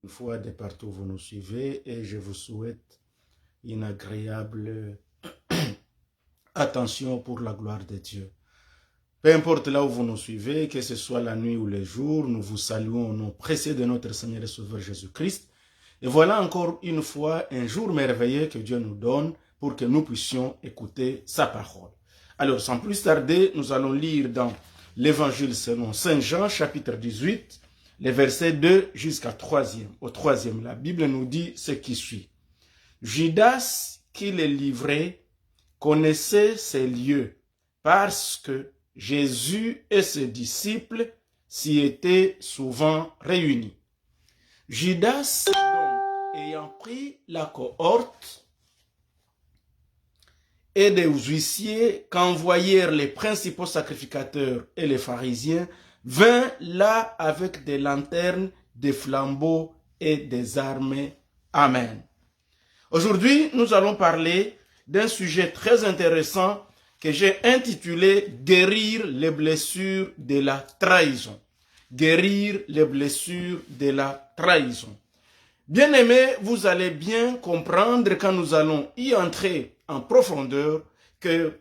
Une fois de partout où vous nous suivez et je vous souhaite une agréable attention pour la gloire de Dieu. Peu importe là où vous nous suivez, que ce soit la nuit ou le jour, nous vous saluons au nom précieux de notre Seigneur et Sauveur Jésus-Christ. Et voilà encore une fois un jour merveilleux que Dieu nous donne pour que nous puissions écouter sa parole. Alors, sans plus tarder, nous allons lire dans l'Évangile selon Saint Jean, chapitre 18, les versets 2 jusqu'à 3e. Au 3e, la Bible nous dit ce qui suit. Judas, qui les livrait, connaissait ces lieux parce que Jésus et ses disciples s'y étaient souvent réunis. Judas, donc, ayant pris la cohorte et des huissiers qu'envoyèrent les principaux sacrificateurs et les pharisiens, vint là avec des lanternes, des flambeaux et des armes. Amen. Aujourd'hui, nous allons parler d'un sujet très intéressant que j'ai intitulé « Guérir les blessures de la trahison ». Guérir les blessures de la trahison. Bien-aimés, vous allez bien comprendre quand nous allons y entrer en profondeur que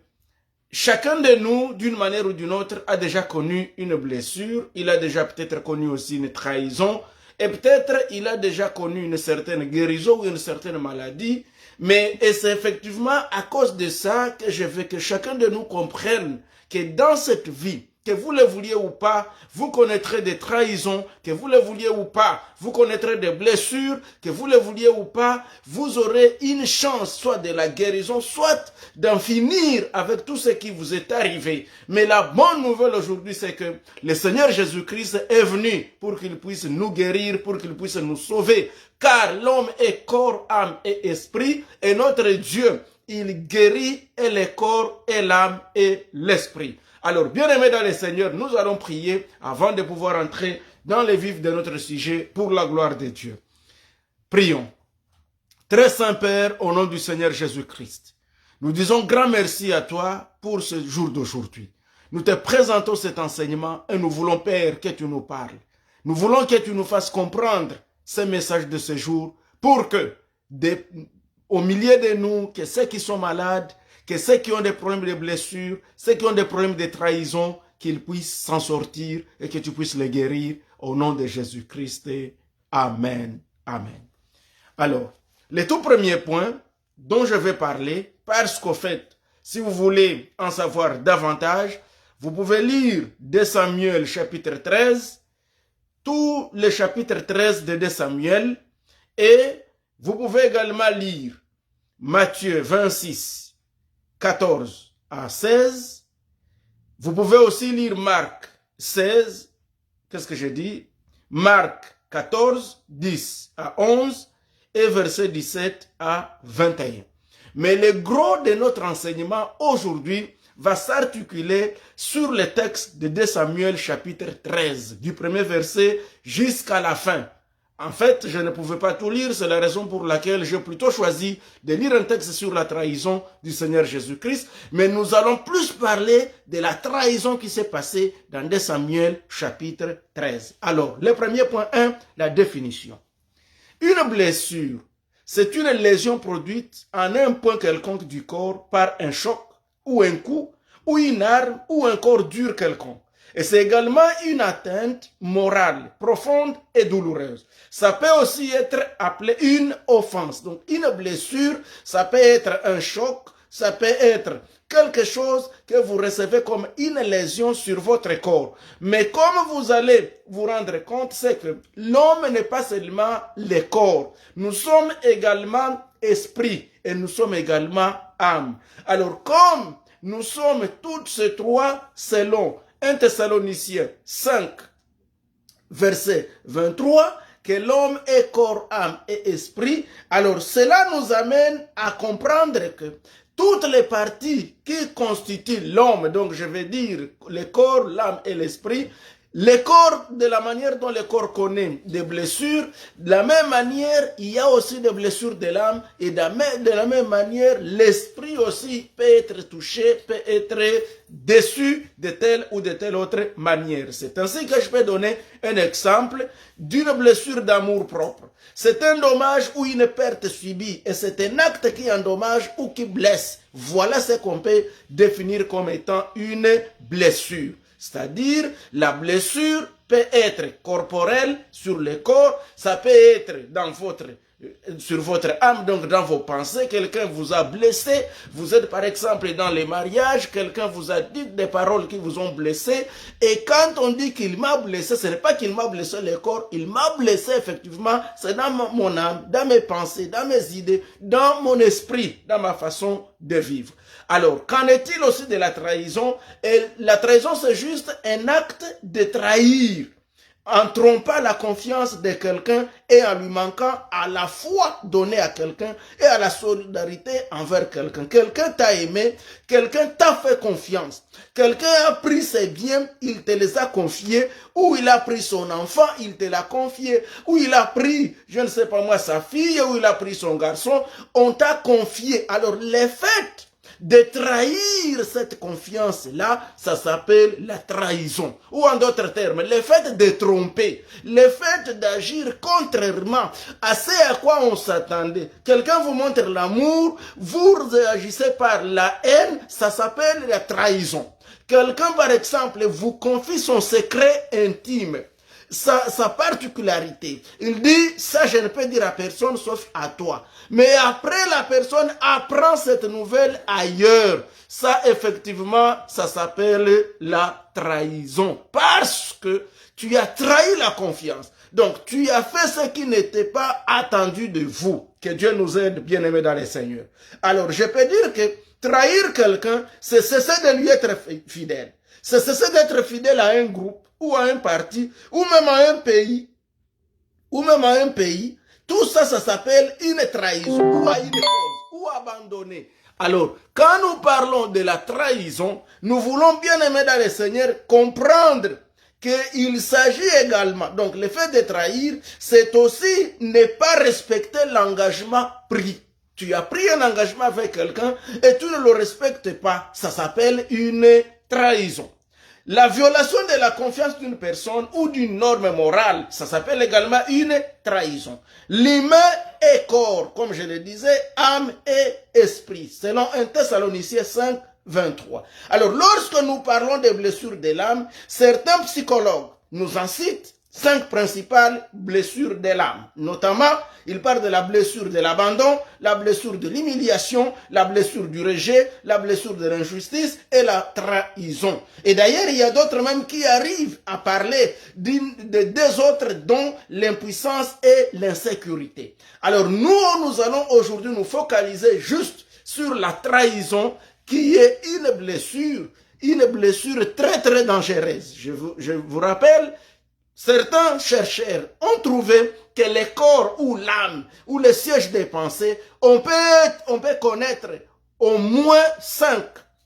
chacun de nous, d'une manière ou d'une autre, a déjà connu une blessure, il a déjà peut-être connu aussi une trahison, et peut-être il a déjà connu une certaine guérison ou une certaine maladie, mais c'est effectivement à cause de ça que je veux que chacun de nous comprenne que dans cette vie, que vous le vouliez ou pas, vous connaîtrez des trahisons, que vous le vouliez ou pas, vous connaîtrez des blessures, que vous le vouliez ou pas, vous aurez une chance, soit de la guérison, soit d'en finir avec tout ce qui vous est arrivé. Mais la bonne nouvelle aujourd'hui, c'est que le Seigneur Jésus-Christ est venu pour qu'il puisse nous guérir, pour qu'il puisse nous sauver. Car l'homme est corps, âme et esprit, et notre Dieu, il guérit et le corps et l'âme et l'esprit. Alors, bien-aimés dans le Seigneur, nous allons prier avant de pouvoir entrer dans les vifs de notre sujet pour la gloire de Dieu. Prions. Très Saint Père, au nom du Seigneur Jésus-Christ, nous disons grand merci à toi pour ce jour d'aujourd'hui. Nous te présentons cet enseignement et nous voulons, Père, que tu nous parles. Nous voulons que tu nous fasses comprendre ce message de ce jour pour que, au milieu de nous, que ceux qui sont malades, que ceux qui ont des problèmes de blessures, ceux qui ont des problèmes de trahison, qu'ils puissent s'en sortir et que tu puisses les guérir au nom de Jésus-Christ. Amen. Amen. Alors, le tout premier point dont je vais parler, parce qu'au fait, si vous voulez en savoir davantage, vous pouvez lire 2 Samuel chapitre 13, tout le chapitre 13 de 2 Samuel, et vous pouvez également lire Matthieu 26, 14 à 16. Vous pouvez aussi lire Marc 16. Qu'est-ce que j'ai dit? Marc 14, 10 à 11 et verset 17 à 21. Mais le gros de notre enseignement aujourd'hui va s'articuler sur le texte de 2 Samuel chapitre 13, du premier verset jusqu'à la fin. En fait, je ne pouvais pas tout lire, c'est la raison pour laquelle j'ai plutôt choisi de lire un texte sur la trahison du Seigneur Jésus-Christ, mais nous allons plus parler de la trahison qui s'est passée dans 2 Samuel chapitre 13. Alors, le premier point 1, la définition. Une blessure, c'est une lésion produite en un point quelconque du corps par un choc ou un coup ou une arme ou un corps dur quelconque. Et c'est également une atteinte morale, profonde et douloureuse. Ça peut aussi être appelé une offense. Donc, une blessure, ça peut être un choc, ça peut être quelque chose que vous recevez comme une lésion sur votre corps. Mais comme vous allez vous rendre compte, c'est que l'homme n'est pas seulement le corps. Nous sommes également esprit et nous sommes également âme. Alors, comme nous sommes toutes ces trois selon 1 Thessaloniciens 5, verset 23, que l'homme est corps, âme et esprit. Alors cela nous amène à comprendre que toutes les parties qui constituent l'homme, donc je vais dire le corps, l'âme et l'esprit, Le corps, de la manière dont le corps connaît des blessures, de la même manière, il y a aussi des blessures de l'âme, et de la même manière, l'esprit aussi peut être touché, peut être déçu de telle ou de telle autre manière. C'est ainsi que je peux donner un exemple d'une blessure d'amour propre. C'est un dommage ou une perte subie, et c'est un acte qui endommage ou qui blesse. Voilà ce qu'on peut définir comme étant une blessure. C'est-à-dire, la blessure peut être corporelle sur le corps, ça peut être sur votre âme, donc dans vos pensées, quelqu'un vous a blessé, vous êtes par exemple dans les mariages, quelqu'un vous a dit des paroles qui vous ont blessé, et quand on dit qu'il m'a blessé, ce n'est pas qu'il m'a blessé le corps, il m'a blessé effectivement, c'est dans mon âme, dans mes pensées, dans mes idées, dans mon esprit, dans ma façon de vivre. Alors, qu'en est-il aussi de la trahison? Et la trahison, c'est juste un acte de trahir, en trompant la confiance de quelqu'un et en lui manquant à la foi donnée à quelqu'un et à la solidarité envers quelqu'un. Quelqu'un t'a aimé, quelqu'un t'a fait confiance, quelqu'un a pris ses biens, il te les a confiés, ou il a pris son enfant, il te l'a confié, ou il a pris, je ne sais pas moi, sa fille, ou il a pris son garçon, on t'a confié. Alors, les faits de trahir cette confiance-là, ça s'appelle la trahison. Ou en d'autres termes, le fait de tromper, le fait d'agir contrairement à ce à quoi on s'attendait. Quelqu'un vous montre l'amour, vous agissez par la haine, ça s'appelle la trahison. Quelqu'un, par exemple, vous confie son secret intime, sa particularité. Il dit, ça je ne peux dire à personne sauf à toi. Mais après, la personne apprend cette nouvelle ailleurs. Ça, effectivement, ça s'appelle la trahison. Parce que tu as trahi la confiance. Donc, tu as fait ce qui n'était pas attendu de vous. Que Dieu nous aide, bien-aimés dans les Seigneurs. Alors, je peux dire que trahir quelqu'un, c'est cesser de lui être fidèle. C'est cesser d'être fidèle à un groupe, ou à un parti, ou même à un pays, tout ça, ça s'appelle une trahison, ou à une cause, ou abandonner. Alors, quand nous parlons de la trahison, nous voulons bien aimer dans le Seigneur comprendre qu'il s'agit également, donc le fait de trahir, c'est aussi ne pas respecter l'engagement pris. Tu as pris un engagement avec quelqu'un et tu ne le respectes pas, ça s'appelle une trahison. La violation de la confiance d'une personne ou d'une norme morale, ça s'appelle également une trahison. L'humain est corps, comme je le disais, âme et esprit, selon 1 Thessaloniciens 5, 23. Alors, lorsque nous parlons des blessures de l'âme, certains psychologues nous en citent 5 principales blessures de l'âme. Notamment, il parle de la blessure de l'abandon, la blessure de l'humiliation, la blessure du rejet, la blessure de l'injustice et la trahison. Et d'ailleurs, il y a d'autres même qui arrivent à parler de deux autres, dont l'impuissance et l'insécurité. Alors nous allons aujourd'hui nous focaliser juste sur la trahison, qui est une blessure très très dangereuse. Je vous rappelle, certains chercheurs ont trouvé que le corps ou l'âme ou le siège des pensées, on peut connaître au moins 5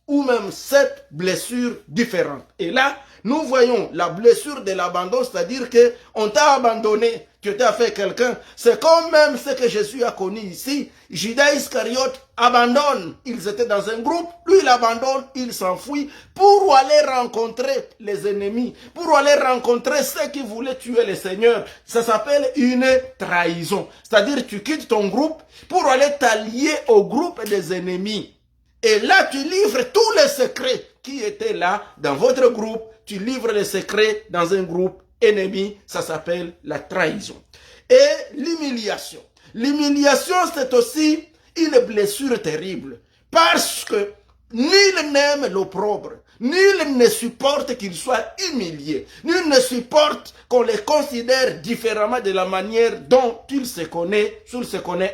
ou même 7 blessures différentes. Et là, nous voyons la blessure de l'abandon, c'est-à-dire qu'on t'a abandonné, tu t'as fait quelqu'un. C'est comme même ce que Jésus a connu ici. Judas Iscariote abandonne. Ils étaient dans un groupe, lui il abandonne, il s'enfuit pour aller rencontrer les ennemis, pour aller rencontrer ceux qui voulaient tuer le Seigneur. Ça s'appelle une trahison. C'est-à-dire tu quittes ton groupe pour aller t'allier au groupe des ennemis. Et là, tu livres tous les secrets qui étaient là dans votre groupe. Tu livres les secrets dans un groupe ennemi. Ça s'appelle la trahison. Et l'humiliation. L'humiliation, c'est aussi une blessure terrible. Parce que nul n'aime l'opprobre. Nul ne supporte qu'il soit humilié. Nul ne supporte qu'on les considère différemment de la manière dont il se connaît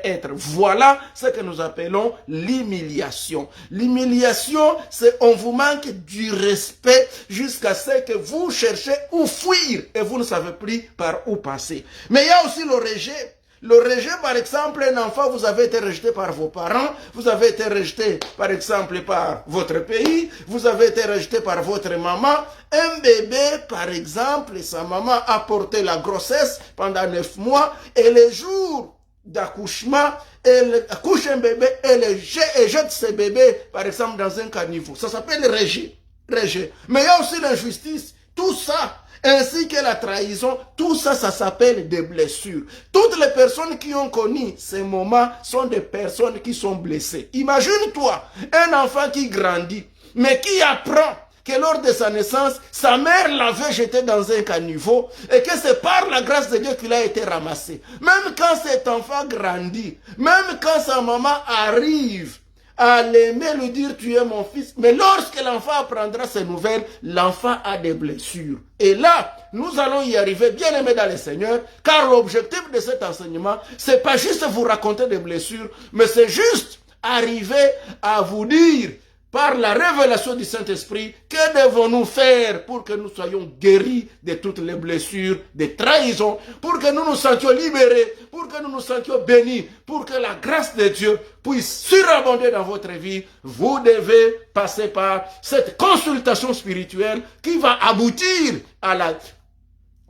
être. Voilà ce que nous appelons l'humiliation. L'humiliation, c'est on vous manque du respect jusqu'à ce que vous cherchez où fuir et vous ne savez plus par où passer. Mais il y a aussi le rejet. Le rejet, par exemple, un enfant, vous avez été rejeté par vos parents, vous avez été rejeté, par exemple, par votre pays, vous avez été rejeté par votre maman. Un bébé, par exemple, sa maman a porté la grossesse pendant 9 mois et les jours d'accouchement, elle accouche un bébé et jette ce bébé, par exemple, dans un caniveau. Ça s'appelle rejet. Mais il y a aussi l'injustice. Tout ça, ainsi que la trahison, tout ça, ça s'appelle des blessures. Toutes les personnes qui ont connu ces moments sont des personnes qui sont blessées. Imagine-toi, un enfant qui grandit, mais qui apprend que lors de sa naissance, sa mère l'avait jeté dans un caniveau et que c'est par la grâce de Dieu qu'il a été ramassé. Même quand cet enfant grandit, même quand sa maman arrive à l'aimer, lui dire tu es mon fils, mais lorsque l'enfant apprendra ces nouvelles, l'enfant a des blessures. Et là, nous allons y arriver, bien aimés dans le Seigneur, car l'objectif de cet enseignement, c'est pas juste vous raconter des blessures, mais c'est juste arriver à vous dire, par la révélation du Saint-Esprit, que devons-nous faire pour que nous soyons guéris de toutes les blessures, des trahisons, pour que nous nous sentions libérés, pour que nous nous sentions bénis, pour que la grâce de Dieu puisse surabonder dans votre vie. Vous devez passer par cette consultation spirituelle qui va aboutir à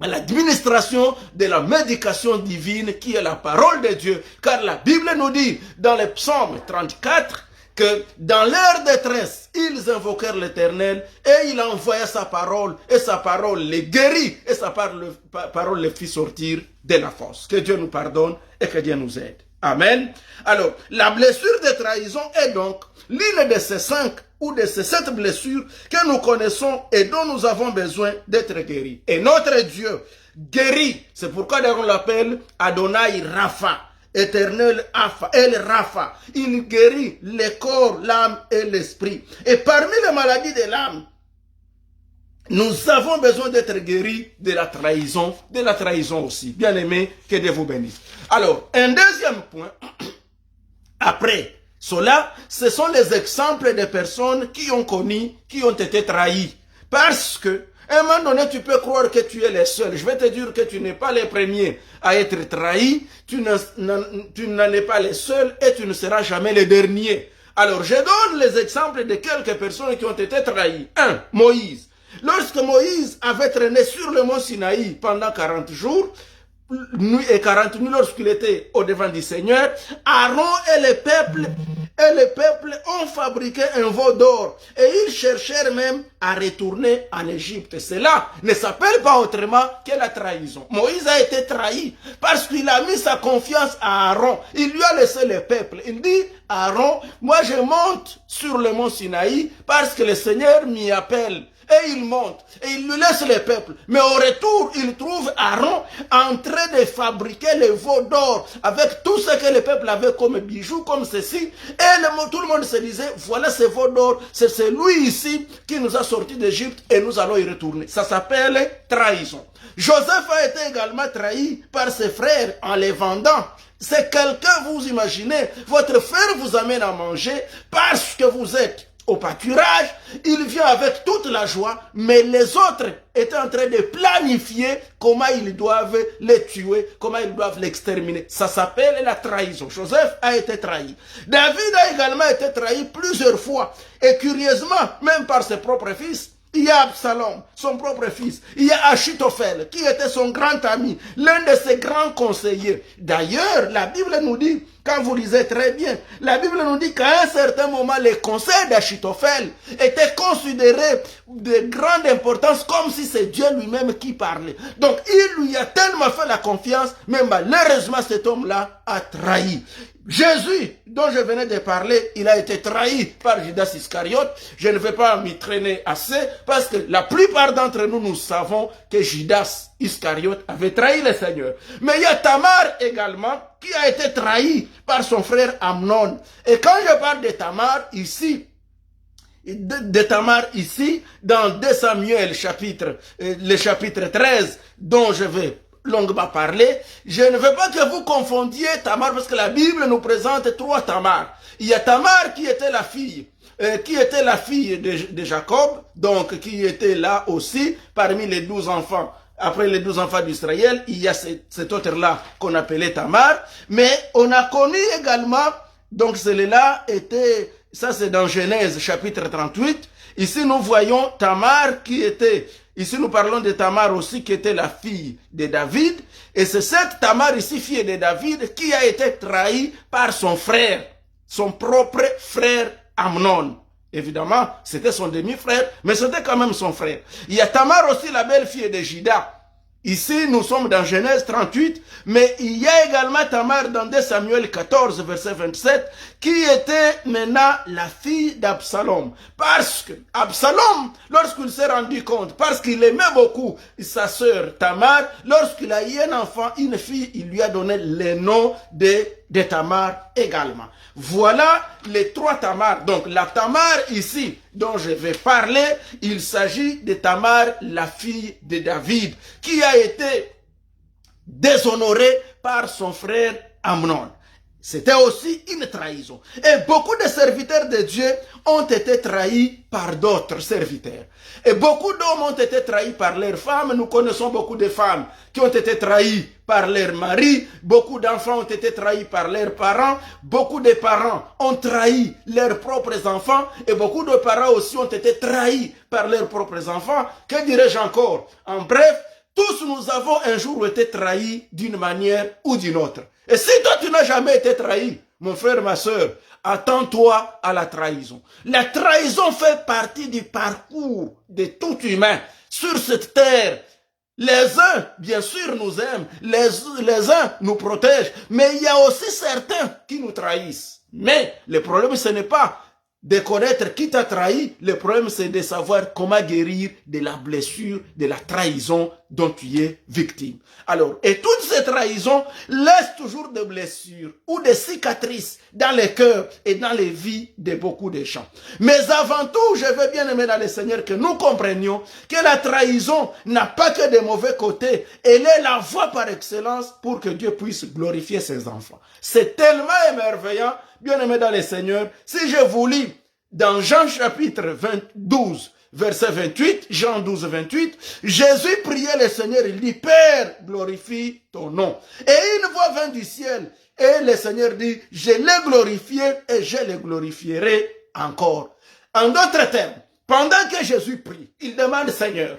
l'administration de la médication divine qui est la parole de Dieu. Car la Bible nous dit dans le psaume 34 que dans leur détresse, ils invoquèrent l'Éternel et il envoya sa parole et sa parole les guérit et sa parole les fit sortir de la fosse. Que Dieu nous pardonne et que Dieu nous aide. Amen. Alors, la blessure de trahison est donc l'une de ces 5 ou de ces 7 blessures que nous connaissons et dont nous avons besoin d'être guéris. Et notre Dieu guérit. C'est pourquoi on l'appelle Adonai Rapha. Éternel Alpha, El Rapha, il guérit le corps, l'âme et l'esprit. Et parmi les maladies de l'âme, nous avons besoin d'être guéris de la trahison aussi. Bien aimé, que Dieu vous bénisse. Alors, un deuxième point, après cela, ce sont les exemples de personnes qui ont connu, qui ont été trahies. Parce que, à un moment donné, tu peux croire que tu es le seul. Je vais te dire que tu n'es pas le premier à être trahi. Tu n'en es pas le seul et tu ne seras jamais le dernier. Alors, je donne les exemples de quelques personnes qui ont été trahies. 1. Moïse. Lorsque Moïse avait traîné sur le mont Sinaï pendant 40 jours, nuit et 40 nuits lorsqu'il était au devant du Seigneur, Aaron et le peuple ont fabriqué un veau d'or et ils cherchèrent même à retourner en Égypte. Cela ne s'appelle pas autrement que la trahison. Moïse a été trahi parce qu'il a mis sa confiance à Aaron. Il lui a laissé le peuple. Il dit, Aaron, moi je monte sur le mont Sinaï parce que le Seigneur m'y appelle. Et il monte, et il lui laisse le peuple. Mais au retour, il trouve Aaron en train de fabriquer les veaux d'or avec tout ce que le peuple avait comme bijoux, comme ceci. Et tout le monde se disait, voilà ce veau d'or, c'est celui ici qui nous a sortis d'Égypte et nous allons y retourner. Ça s'appelle trahison. Joseph a été également trahi par ses frères en les vendant. C'est quelqu'un, vous imaginez, votre frère vous amène à manger parce que vous êtes au pâturage, il vient avec toute la joie, mais les autres étaient en train de planifier comment ils doivent les tuer, comment ils doivent l'exterminer. Ça s'appelle la trahison. Joseph a été trahi. David a également été trahi plusieurs fois. Et curieusement, même par ses propres fils. Il y a Absalom, son propre fils. Il y a Achitophel, qui était son grand ami, l'un de ses grands conseillers. D'ailleurs, la Bible nous dit, quand vous lisez très bien, la Bible nous dit qu'à un certain moment, les conseils d'Achitophel étaient considérés de grande importance, comme si c'est Dieu lui-même qui parlait. Donc, il lui a tellement fait la confiance, mais malheureusement, cet homme-là a trahi. Jésus, dont je venais de parler, il a été trahi par Judas Iscariote. Je ne vais pas m'y traîner assez parce que la plupart d'entre nous, nous savons que Judas Iscariote avait trahi le Seigneur. Mais il y a Tamar également qui a été trahi par son frère Amnon. Et quand je parle de Tamar ici, dans 2 Samuel, le chapitre 13, dont je vais longuement parler, je ne veux pas que vous confondiez Tamar, parce que la Bible nous présente 3 Tamar. Il y a Tamar qui était la fille de Jacob, donc qui était là aussi parmi les 12 enfants après les 12 enfants d'Israël, il y a cet autre-là qu'on appelait Tamar. Mais on a connu également, donc celui-là était, ça c'est dans Genèse chapitre 38. Ici nous voyons Tamar qui était, ici nous parlons de Tamar aussi qui était la fille de David. Et c'est cette Tamar ici, fille de David, qui a été trahie par son frère, son propre frère Amnon. Évidemment, c'était son demi-frère, mais c'était quand même son frère. Il y a Tamar aussi, la belle-fille de Juda. Ici, nous sommes dans Genèse 38, mais il y a également Tamar dans 2 Samuel 14, verset 27, qui était maintenant la fille d'Absalom. Parce que Absalom, lorsqu'il s'est rendu compte, parce qu'il aimait beaucoup sa sœur Tamar, lorsqu'il a eu un enfant, une fille, il lui a donné le nom de Tamar également. Voilà les 3 Tamar. Donc la Tamar ici dont je vais parler, il s'agit de Tamar, la fille de David, qui a été déshonorée par son frère Amnon. C'était aussi une trahison. Et beaucoup de serviteurs de Dieu ont été trahis par d'autres serviteurs. Et beaucoup d'hommes ont été trahis par leurs femmes. Nous connaissons beaucoup de femmes qui ont été trahies par leurs maris. Beaucoup d'enfants ont été trahis par leurs parents. Beaucoup de parents ont trahi leurs propres enfants. Et beaucoup de parents aussi ont été trahis par leurs propres enfants. Que dirais-je encore? En bref, tous nous avons un jour été trahis d'une manière ou d'une autre. Et si toi tu n'as jamais été trahi, mon frère, ma soeur, attends-toi à la trahison. La trahison fait partie du parcours de tout humain sur cette terre. Les uns, bien sûr, nous aiment, les uns nous protègent, mais il y a aussi certains qui nous trahissent. Mais le problème, ce n'est pas de connaître qui t'a trahi, le problème c'est de savoir comment guérir de la blessure, de la trahison dont tu es victime. Alors, et toutes ces trahisons laissent toujours des blessures ou des cicatrices dans les cœurs et dans les vies de beaucoup de gens. Mais avant tout, je veux bien aimer dans le Seigneur que nous comprenions que la trahison n'a pas que de mauvais côtés. Elle est la voie par excellence pour que Dieu puisse glorifier ses enfants. C'est tellement émerveillant, bien aimé dans le Seigneur. Si je vous lis dans Jean chapitre 12, verset 28, Jean 12, 28, Jésus priait le Seigneur, il dit, Père, glorifie ton nom. Et une voix vint du ciel, et le Seigneur dit, je l'ai glorifié et je le glorifierai encore. En d'autres termes, pendant que Jésus prie, il demande, Seigneur,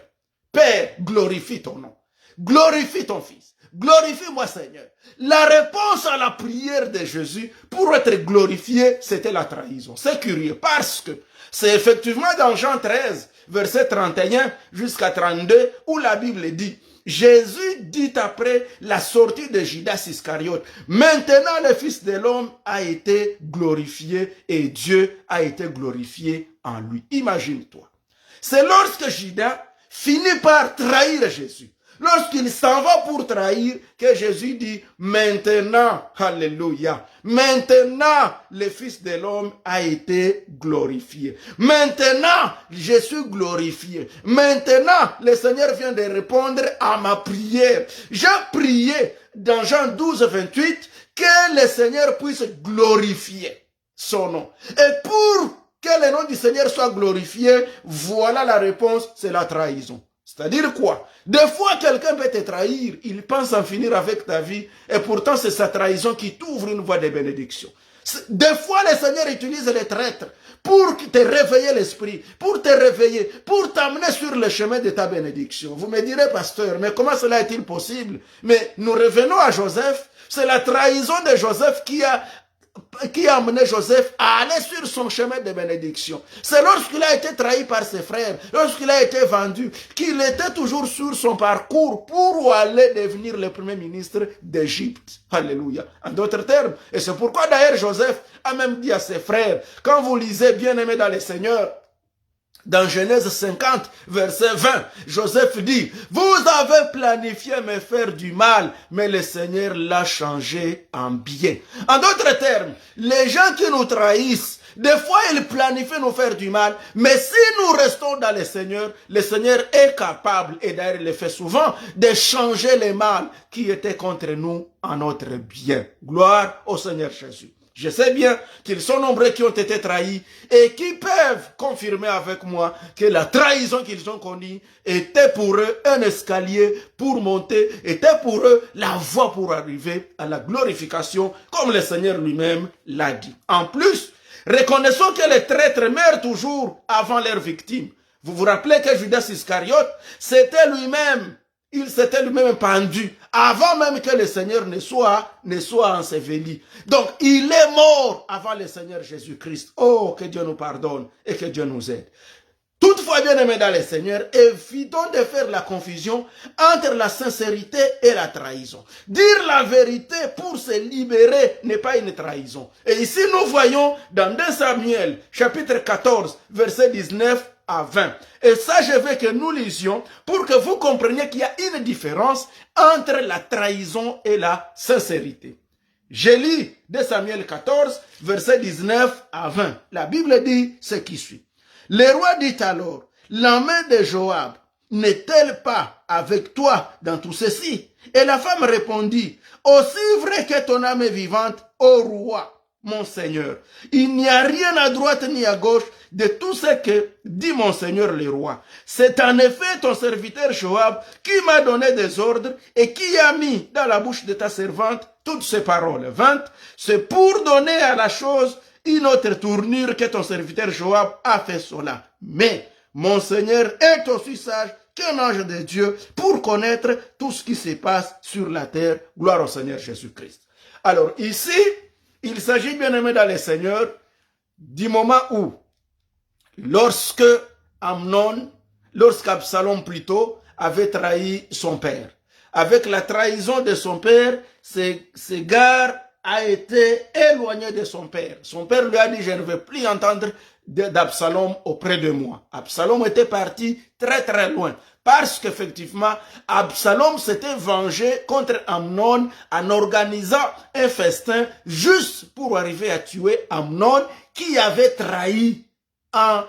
Père, glorifie ton nom, glorifie ton Fils, glorifie-moi Seigneur. La réponse à la prière de Jésus pour être glorifié, c'était la trahison. C'est curieux parce que c'est effectivement dans Jean 13, verset 31 jusqu'à 32, où la Bible dit, Jésus dit après la sortie de Judas Iscariote, maintenant le Fils de l'homme a été glorifié et Dieu a été glorifié en lui. Imagine-toi. C'est lorsque Judas finit par trahir Jésus. Lorsqu'il s'en va pour trahir, que Jésus dit, maintenant, alléluia, maintenant, le Fils de l'homme a été glorifié. Maintenant, je suis glorifié. Maintenant, le Seigneur vient de répondre à ma prière. J'ai prié dans Jean 12, 28, que le Seigneur puisse glorifier son nom. Et pour que le nom du Seigneur soit glorifié, voilà la réponse, c'est la trahison. C'est-à-dire quoi? Des fois, quelqu'un peut te trahir, il pense en finir avec ta vie, et pourtant c'est sa trahison qui t'ouvre une voie de bénédiction. Des fois, le Seigneur utilise les traîtres pour te réveiller l'esprit, pour te réveiller, pour t'amener sur le chemin de ta bénédiction. Vous me direz, pasteur, mais comment cela est-il possible? Mais nous revenons à Joseph. C'est la trahison de Joseph qui a amené Joseph à aller sur son chemin de bénédiction. C'est lorsqu'il a été trahi par ses frères, lorsqu'il a été vendu, qu'il était toujours sur son parcours pour aller devenir le premier ministre d'Égypte. Alléluia. En d'autres termes, et c'est pourquoi d'ailleurs Joseph a même dit à ses frères, quand vous lisez bien-aimés dans le Seigneur, dans Genèse 50, verset 20, Joseph dit, vous avez planifié me faire du mal, mais le Seigneur l'a changé en bien. En d'autres termes, les gens qui nous trahissent, des fois ils planifient nous faire du mal, mais si nous restons dans le Seigneur est capable, et d'ailleurs il le fait souvent, de changer le mal qui était contre nous en notre bien. Gloire au Seigneur Jésus. Je sais bien qu'ils sont nombreux qui ont été trahis et qui peuvent confirmer avec moi que la trahison qu'ils ont connue était pour eux un escalier pour monter, était pour eux la voie pour arriver à la glorification, comme le Seigneur lui-même l'a dit. En plus, reconnaissons que les traîtres meurent toujours avant leurs victimes. Vous vous rappelez que Judas Iscariote, il s'était lui-même pendu avant même que le Seigneur ne soit enseveli. Donc, il est mort avant le Seigneur Jésus-Christ. Oh, que Dieu nous pardonne et que Dieu nous aide. Toutefois, bien aimés dans le Seigneur, évitons de faire la confusion entre la sincérité et la trahison. Dire la vérité pour se libérer n'est pas une trahison. Et ici, nous voyons dans 2 Samuel, chapitre 14, verset 19 à 20. Et ça, je veux que nous lisions pour que vous compreniez qu'il y a une différence entre la trahison et la sincérité. Je lis 2 Samuel 14, verset 19 à 20. La Bible dit ce qui suit. Le roi dit alors, la main de Joab n'est-elle pas avec toi dans tout ceci? Et la femme répondit, aussi vrai que ton âme est vivante, ô roi, mon Seigneur, il n'y a rien à droite ni à gauche de tout ce que dit mon Seigneur le roi. C'est en effet ton serviteur Joab qui m'a donné des ordres et qui a mis dans la bouche de ta servante toutes ces paroles. 20. C'est pour donner à la chose une autre tournure que ton serviteur Joab a fait cela. Mais mon Seigneur est aussi sage qu'un ange de Dieu pour connaître tout ce qui se passe sur la terre. Gloire au Seigneur Jésus-Christ. Alors ici, il s'agit, bien aimé dans le Seigneur, du moment où, lorsqu'Absalom plutôt avait trahi son père. Avec la trahison de son père, Ségar a été éloigné de son père. Son père lui a dit, je ne veux plus entendre d'Absalom auprès de moi. Absalom était parti très très loin. Parce qu'effectivement, Absalom s'était vengé contre Amnon en organisant un festin juste pour arriver à tuer Amnon qui avait trahi en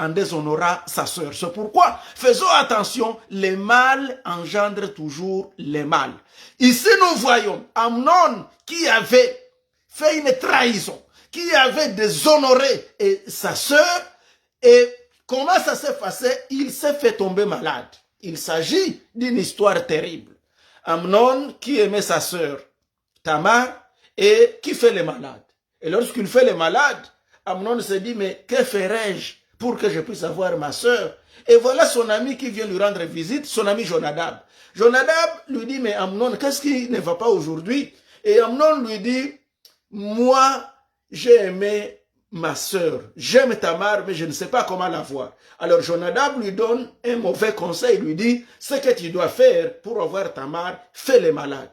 déshonorant sa sœur. C'est pourquoi, faisons attention, le mal engendre toujours le mal. Ici, nous voyons Amnon qui avait fait une trahison, qui avait déshonoré sa sœur, et comment ça s'est passé? Il s'est fait tomber malade. Il s'agit d'une histoire terrible. Amnon qui aimait sa sœur, Tamar, et qui fait le malade. Et lorsqu'il fait le malade, Amnon se dit, mais que ferais-je pour que je puisse avoir ma sœur? Et voilà son ami qui vient lui rendre visite, son ami Jonadab. Jonadab lui dit, mais Amnon, qu'est-ce qui ne va pas aujourd'hui? Et Amnon lui dit, moi, j'ai aimé ma sœur. J'aime Tamar, mais je ne sais pas comment la voir. Alors Jonadab lui donne un mauvais conseil, lui dit, ce que tu dois faire pour avoir Tamar, fais les malades.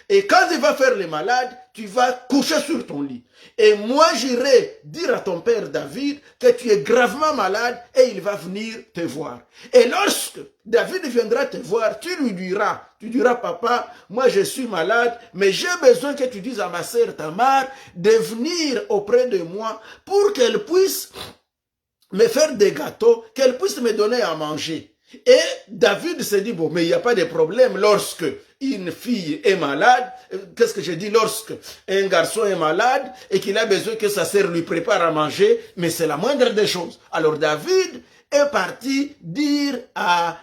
Et quand il va faire les malades, tu vas coucher sur ton lit. Et moi, j'irai dire à ton père David que tu es gravement malade et il va venir te voir. Et lorsque David viendra te voir, tu diras, papa, moi je suis malade, mais j'ai besoin que tu dises à ma sœur Tamar de venir auprès de moi pour qu'elle puisse me faire des gâteaux, qu'elle puisse me donner à manger. Et David se dit, bon, mais il n'y a pas de problème lorsque une fille est malade, qu'est-ce que je dis, lorsque un garçon est malade et qu'il a besoin que sa sœur lui prépare à manger, mais c'est la moindre des choses. Alors David est parti dire à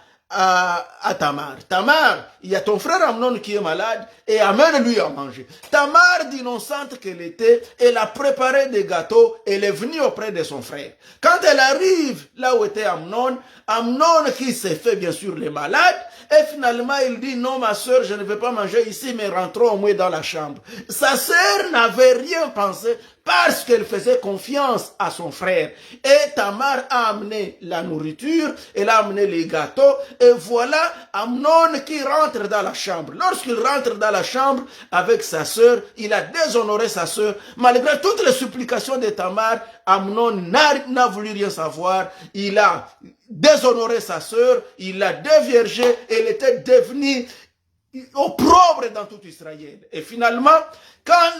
Tamar, Tamar, il y a ton frère Amnon qui est malade et amène-lui à manger. Tamar, d'innocente qu'elle était, elle a préparé des gâteaux, elle est venue auprès de son frère. Quand elle arrive là où était Amnon, Amnon qui s'est fait bien sûr les malades, et finalement il dit, non ma soeur, je ne vais pas manger ici, mais rentrons au moins dans la chambre. Sa sœur n'avait rien pensé parce qu'elle faisait confiance à son frère. Et Tamar a amené la nourriture, elle a amené les gâteaux, et voilà Amnon qui rentre dans la chambre. Lorsqu'il rentre dans la chambre avec sa sœur, il a déshonoré sa sœur. Malgré toutes les supplications de Tamar, Amnon n'a voulu rien savoir. Il a déshonoré sa sœur, il l'a déviergée, elle était devenue opprobre dans tout Israël. Et finalement,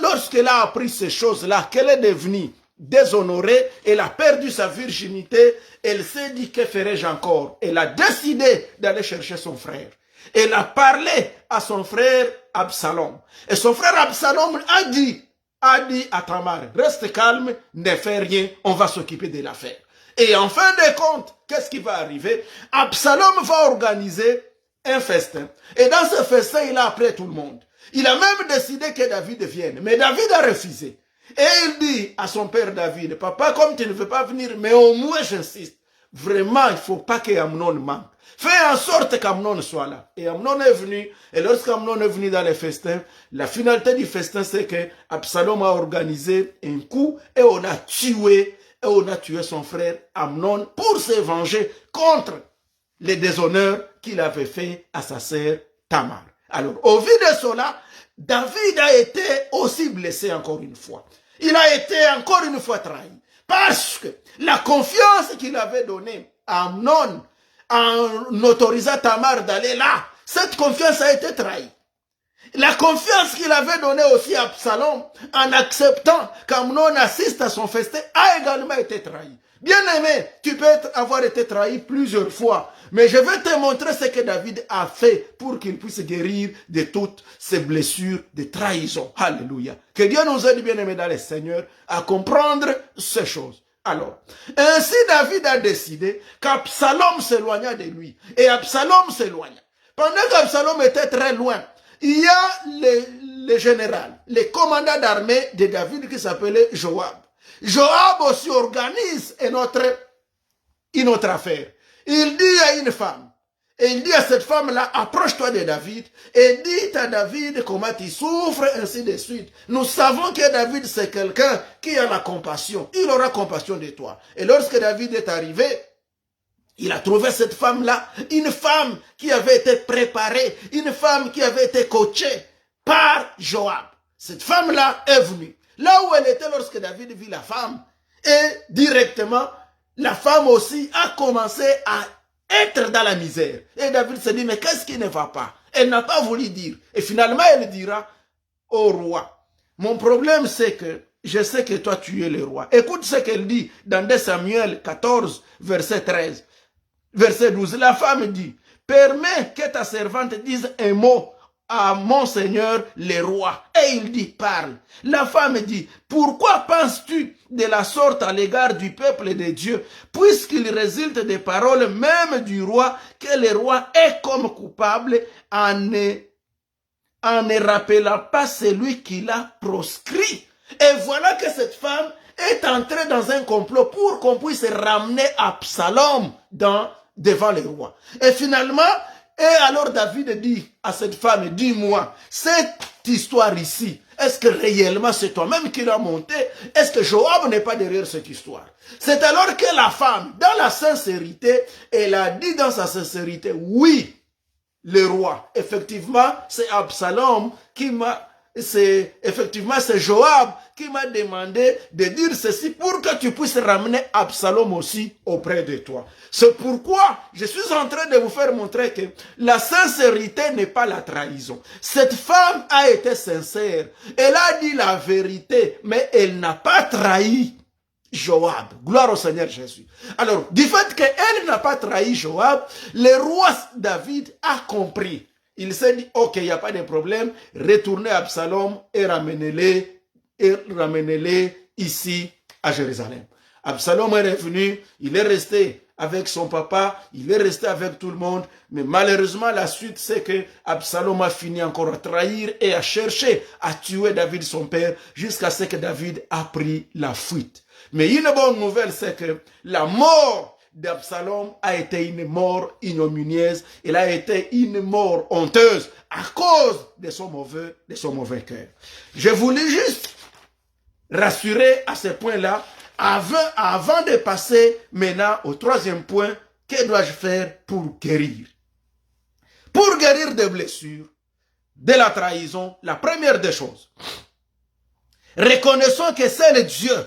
lorsqu'elle a appris ces choses-là, qu'elle est devenue déshonorée, elle a perdu sa virginité, elle s'est dit, que ferais-je encore? Elle a décidé d'aller chercher son frère. Elle a parlé à son frère Absalom. Et son frère Absalom a dit a dit à Tamar, reste calme, ne fais rien, on va s'occuper de l'affaire. Et en fin de compte, qu'est-ce qui va arriver? Absalom va organiser un festin. Et dans ce festin, il a appelé tout le monde. Il a même décidé que David vienne. Mais David a refusé. Et il dit à son père David, papa, comme tu ne veux pas venir, mais au moins j'insiste. Vraiment, il ne faut pas qu'Amnon manque. Fais en sorte qu'Amnon soit là. Et Amnon est venu. Et lorsqu'Amnon est venu dans le festin, la finalité du festin, c'est que Absalom a organisé un coup et on a tué son frère Amnon pour se venger contre les déshonneurs qu'il avait fait à sa sœur Tamar. Alors, au vu de cela, David a été aussi blessé encore une fois. Il a été encore une fois trahi. Parce que la confiance qu'il avait donnée à Amnon en autorisant Tamar d'aller là, cette confiance a été trahie. La confiance qu'il avait donnée aussi à Absalom en acceptant qu'Amnon assiste à son festin a également été trahie. Bien aimé, tu peux avoir été trahi plusieurs fois, mais je vais te montrer ce que David a fait pour qu'il puisse guérir de toutes ces blessures de trahison. Alléluia. Que Dieu nous aide, bien aimé dans le Seigneur, à comprendre ces choses. Alors, ainsi David a décidé qu'Absalom s'éloigna de lui. Et Absalom s'éloigna. Pendant qu'Absalom était très loin, il y a le général, le commandant d'armée de David qui s'appelait Joab. Joab aussi organise une autre affaire. Il dit à une femme, et il dit à cette femme-là, approche-toi de David et dis à David comment il souffre, ainsi de suite. Nous savons que David, c'est quelqu'un qui a la compassion. Il aura compassion de toi. Et lorsque David est arrivé, il a trouvé cette femme-là, une femme qui avait été préparée, une femme qui avait été coachée par Joab. Cette femme-là est venue. Là où elle était lorsque David vit la femme, et directement, la femme aussi a commencé à être dans la misère. Et David se dit, mais qu'est-ce qui ne va pas? Elle n'a pas voulu dire. Et finalement, elle dira au roi, mon problème c'est que je sais que toi tu es le roi. Écoute ce qu'elle dit dans 2 Samuel 14, verset 13. Verset 12, la femme dit, permets que ta servante dise un mot à mon Seigneur le roi. Et il dit, parle. La femme dit, pourquoi penses-tu de la sorte à l'égard du peuple de Dieu, puisqu'il résulte des paroles même du roi, que le roi est comme coupable en ne rappelant pas celui qui l'a proscrit. Et voilà que cette femme est entrée dans un complot pour qu'on puisse ramener Absalom devant le roi. Et finalement, et alors David dit à cette femme, dis-moi, cette histoire ici, est-ce que réellement c'est toi-même qui l'as montée? Est-ce que Joab n'est pas derrière cette histoire? C'est alors que la femme, dans la sincérité, elle a dit dans sa sincérité, oui, le roi, effectivement, c'est Absalom qui m'a... c'est Joab qui m'a demandé de dire ceci pour que tu puisses ramener Absalom aussi auprès de toi. C'est pourquoi je suis en train de vous faire montrer que la sincérité n'est pas la trahison. Cette femme a été sincère. Elle a dit la vérité, mais elle n'a pas trahi Joab. Gloire au Seigneur Jésus. Alors, du fait qu'elle n'a pas trahi Joab, le roi David a compris. Il s'est dit, ok, il n'y a pas de problème, retournez à Absalom et ramenez-les ici à Jérusalem. Absalom est revenu, il est resté avec son papa, il est resté avec tout le monde, mais malheureusement la suite c'est que Absalom a fini encore à trahir et à chercher à tuer David son père jusqu'à ce que David a pris la fuite. Mais une bonne nouvelle c'est que la mort d'Absalom a été une mort ignominieuse, elle a été une mort honteuse à cause de son mauvais cœur. Je voulais juste rassurer à ce point-là, avant de passer maintenant au troisième point, que dois-je faire pour guérir? Pour guérir des blessures, de la trahison, la première des choses, reconnaissons que seul Dieu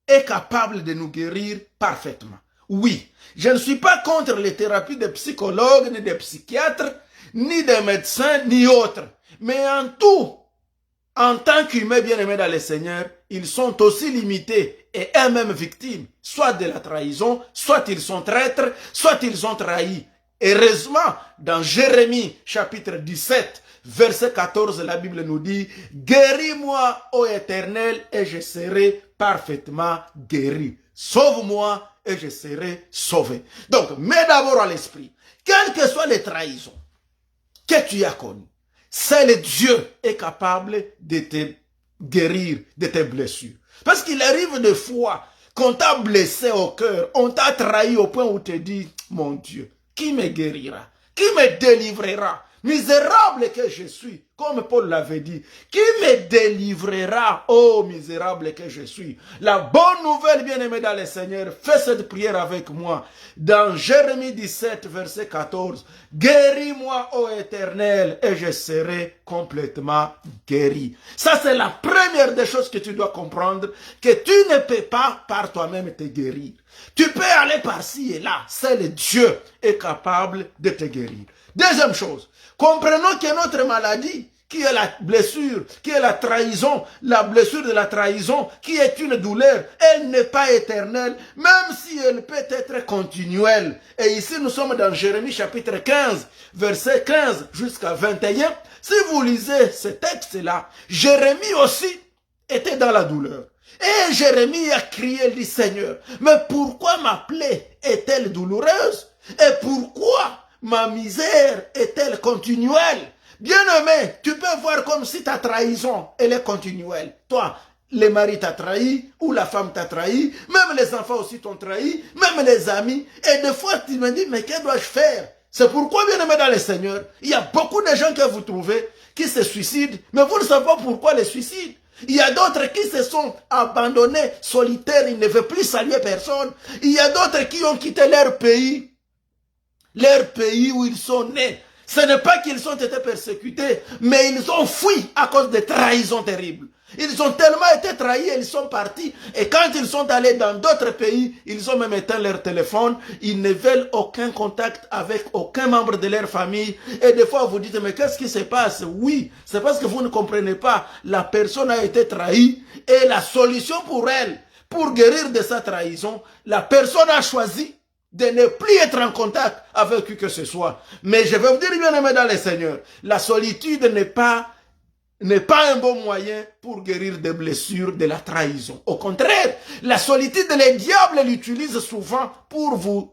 est capable de nous guérir parfaitement. Oui, je ne suis pas contre les thérapies de psychologues, ni de psychiatres, ni de médecins, ni autres. Mais en tout, en tant qu'humains bien-aimés dans le Seigneur, ils sont aussi limités et eux-mêmes victimes, soit de la trahison, soit ils sont traîtres, soit ils ont trahi. Heureusement, dans Jérémie chapitre 17, verset 14, la Bible nous dit, guéris-moi, ô Éternel, et je serai parfaitement guéri. Sauve-moi et je serai sauvé. Donc, mets d'abord à l'esprit, quelles que soient les trahisons que tu as connues, seul Dieu est capable de te guérir de tes blessures. Parce qu'il arrive des fois qu'on t'a blessé au cœur, on t'a trahi au point où tu te dis, mon Dieu, qui me guérira? Qui me délivrera? Misérable que je suis, comme Paul l'avait dit, qui me délivrera, oh misérable que je suis. La bonne nouvelle, bien-aimé dans le Seigneur, fais cette prière avec moi. Dans Jérémie 17, verset 14, guéris-moi, ô Éternel, et je serai complètement guéri. Ça, c'est la première des choses que tu dois comprendre, que tu ne peux pas par toi-même te guérir. Tu peux aller par-ci et là, seul Dieu est capable de te guérir. Deuxième chose, comprenons que notre maladie, qui est la blessure, qui est la trahison, la blessure de la trahison, qui est une douleur, elle n'est pas éternelle, même si elle peut être continuelle. Et ici, nous sommes dans Jérémie chapitre 15, verset 15 jusqu'à 21. Si vous lisez ce texte-là, Jérémie aussi était dans la douleur. Et Jérémie a crié, il dit, Seigneur, mais pourquoi ma plaie est-elle douloureuse? Et pourquoi ma misère est-elle continuelle? Bien-aimé, tu peux voir comme si ta trahison, elle est continuelle. Toi, le mari t'a trahi, ou la femme t'a trahi, même les enfants aussi t'ont trahi, même les amis. Et des fois, tu me dis, mais que dois-je faire? C'est pourquoi, bien-aimé dans le Seigneur, il y a beaucoup de gens que vous trouvez qui se suicident, mais vous ne savez pas pourquoi les suicides. Il y a d'autres qui se sont abandonnés, solitaires, ils ne veulent plus saluer personne. Il y a d'autres qui ont quitté leur pays où ils sont nés. Ce n'est pas qu'ils ont été persécutés, mais ils ont fui à cause de trahisons terribles. Ils ont tellement été trahis, ils sont partis. Et quand ils sont allés dans d'autres pays, ils ont même éteint leur téléphone. Ils ne veulent aucun contact avec aucun membre de leur famille. Et des fois, vous dites, mais qu'est-ce qui se passe? Oui, c'est parce que vous ne comprenez pas. La personne a été trahie et la solution pour elle, pour guérir de sa trahison, la personne a choisi de ne plus être en contact avec qui que ce soit. Mais je vais vous dire, bien aimé dans le Seigneur, la solitude n'est pas un bon moyen pour guérir des blessures de la trahison. Au contraire, la solitude, le diable l'utilise souvent pour vous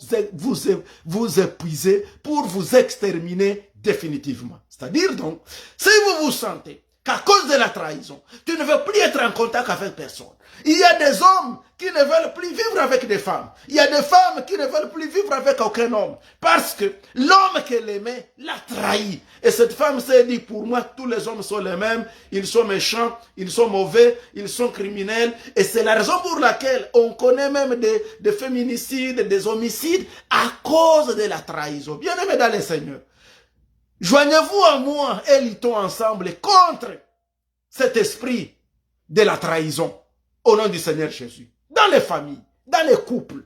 épuiser, pour vous exterminer définitivement. C'est-à-dire donc, si vous vous sentez qu'à cause de la trahison, tu ne veux plus être en contact avec personne. Il y a des hommes qui ne veulent plus vivre avec des femmes. Il y a des femmes qui ne veulent plus vivre avec aucun homme. Parce que l'homme qu'elle aimait l'a trahi. Et cette femme s'est dit, pour moi, tous les hommes sont les mêmes. Ils sont méchants, ils sont mauvais, ils sont criminels. Et c'est la raison pour laquelle on connaît même des féminicides, des homicides à cause de la trahison. Bien aimé dans le Seigneur, joignez-vous à moi et luttons ensemble contre cet esprit de la trahison. Au nom du Seigneur Jésus. Dans les familles, dans les couples,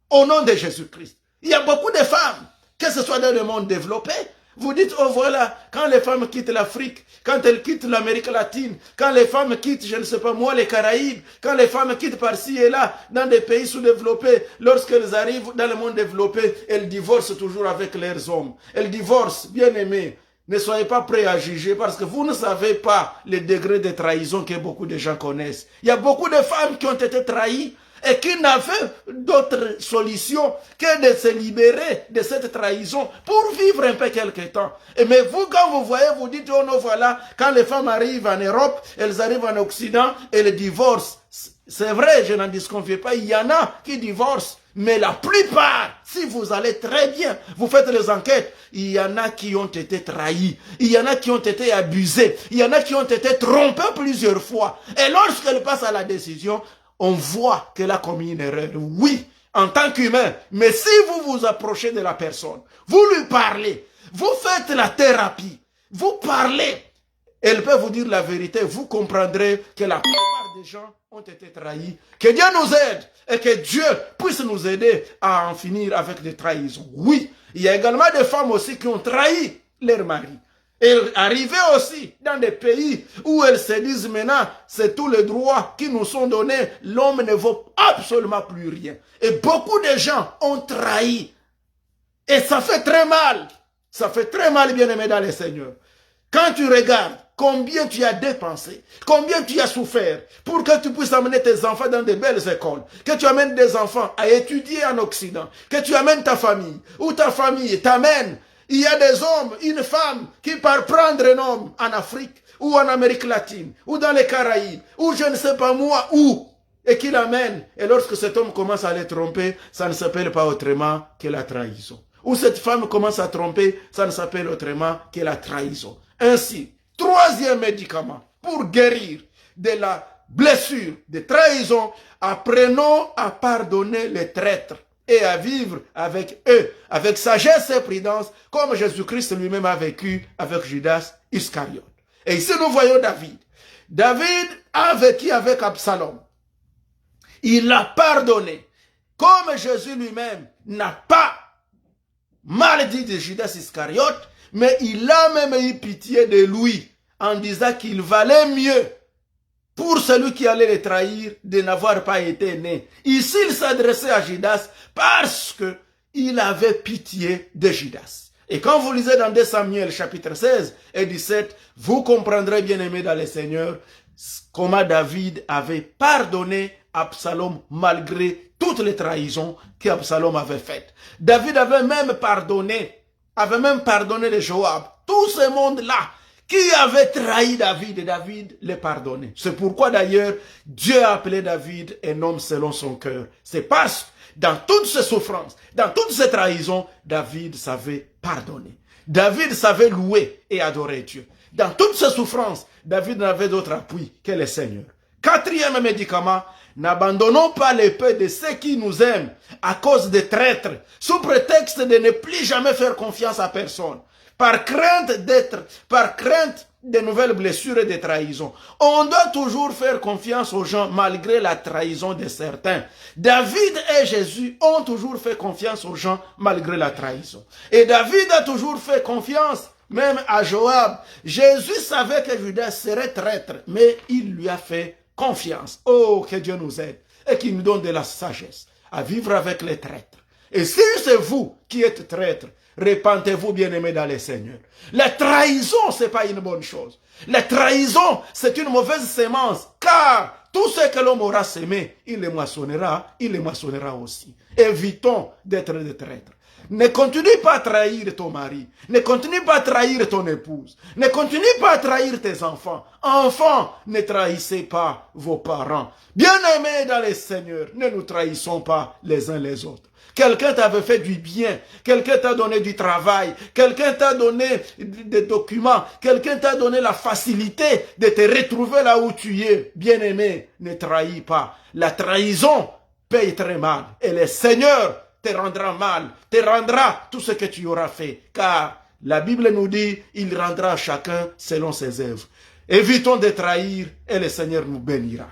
au nom de Jésus-Christ. Il y a beaucoup de femmes, que ce soit dans le monde développé, vous dites, oh voilà, quand les femmes quittent l'Afrique, quand elles quittent l'Amérique latine, quand les femmes quittent, je ne sais pas moi, les Caraïbes, quand les femmes quittent par-ci et là, dans des pays sous-développés, lorsqu'elles arrivent dans le monde développé, elles divorcent toujours avec leurs hommes. Elles divorcent, bien aimés. Ne soyez pas prêts à juger parce que vous ne savez pas le degré de trahison que beaucoup de gens connaissent. Il y a beaucoup de femmes qui ont été trahies et qui n'avaient d'autre solution que de se libérer de cette trahison pour vivre un peu quelque temps. Mais vous, quand vous voyez, vous dites, oh non, voilà, quand les femmes arrivent en Europe, elles arrivent en Occident, elles divorcent. C'est vrai, je n'en disconfie pas, il y en a qui divorcent. Mais la plupart, si vous allez très bien, vous faites les enquêtes, il y en a qui ont été trahis, il y en a qui ont été abusés, il y en a qui ont été trompés plusieurs fois. Et lorsqu'elle passe à la décision, on voit qu'elle a commis une erreur. Oui, en tant qu'humain. Mais si vous vous approchez de la personne, vous lui parlez, vous faites la thérapie, vous parlez, elle peut vous dire la vérité, vous comprendrez que la plupart des gens ont été trahis. Que Dieu nous aide et que Dieu puisse nous aider à en finir avec des trahisons. Oui, il y a également des femmes aussi qui ont trahi leur mari. Et arriver aussi dans des pays où elles se disent maintenant, c'est tous les droits qui nous sont donnés, l'homme ne vaut absolument plus rien. Et beaucoup de gens ont trahi. Et ça fait très mal. Ça fait très mal, bien aimé dans le Seigneur. Quand tu regardes combien tu as dépensé, combien tu as souffert pour que tu puisses amener tes enfants dans de belles écoles, que tu amènes des enfants à étudier en Occident, que tu amènes ta famille, ou ta famille t'amène. Il y a des hommes, une femme qui part prendre un homme en Afrique, ou en Amérique latine, ou dans les Caraïbes, ou je ne sais pas moi où, et qui l'amène. Et lorsque cet homme commence à les tromper, ça ne s'appelle pas autrement que la trahison. Ou cette femme commence à tromper, ça ne s'appelle autrement que la trahison. Ainsi, troisième médicament pour guérir de la blessure de trahison, apprenons à pardonner les traîtres et à vivre avec eux, avec sagesse et prudence, comme Jésus-Christ lui-même a vécu avec Judas Iscariote. Et ici nous voyons David. David a vécu avec Absalom. Il a pardonné. Comme Jésus lui-même n'a pas mal dit de Judas Iscariote, mais il a même eu pitié de lui en disant qu'il valait mieux pour celui qui allait le trahir de n'avoir pas été né. Ici, il s'adressait à Judas parce qu'il avait pitié de Judas. Et quand vous lisez dans 2 Samuel chapitre 16 et 17, vous comprendrez, bien aimé dans le Seigneur, comment David avait pardonné Absalom malgré toutes les trahisons qu'Absalom avait faites. David avait même pardonné les Joab, tout ce monde-là qui avait trahi David, et David les pardonnait. C'est pourquoi d'ailleurs Dieu a appelé David un homme selon son cœur. C'est parce que dans toutes ces souffrances, dans toutes ces trahisons, David savait pardonner. David savait louer et adorer Dieu. Dans toutes ces souffrances, David n'avait d'autre appui que le Seigneur. Quatrième médicament, n'abandonnons pas l'épée de ceux qui nous aiment à cause des traîtres, sous prétexte de ne plus jamais faire confiance à personne, par crainte de nouvelles blessures et de trahisons. On doit toujours faire confiance aux gens malgré la trahison de certains. David et Jésus ont toujours fait confiance aux gens malgré la trahison. Et David a toujours fait confiance même à Joab. Jésus savait que Judas serait traître, mais il lui a fait confiance. Oh, que Dieu nous aide et qu'il nous donne de la sagesse à vivre avec les traîtres. Et si c'est vous qui êtes traître, repentez-vous, bien-aimés dans le Seigneur. La trahison, ce n'est pas une bonne chose. La trahison, c'est une mauvaise sémence, car tout ce que l'homme aura sémé, il les moissonnera aussi. Évitons d'être des traîtres. Ne continue pas à trahir ton mari. Ne continue pas à trahir ton épouse. Ne continue pas à trahir tes enfants. Enfants, ne trahissez pas vos parents. Bien-aimés dans le Seigneur, ne nous trahissons pas les uns les autres. Quelqu'un t'avait fait du bien, quelqu'un t'a donné du travail, quelqu'un t'a donné des documents, quelqu'un t'a donné la facilité de te retrouver là où tu es. Bien-aimé, ne trahis pas. La trahison paye très mal. Et le Seigneur te rendra mal, te rendra tout ce que tu auras fait. Car la Bible nous dit, il rendra à chacun selon ses œuvres. Évitons de trahir et le Seigneur nous bénira.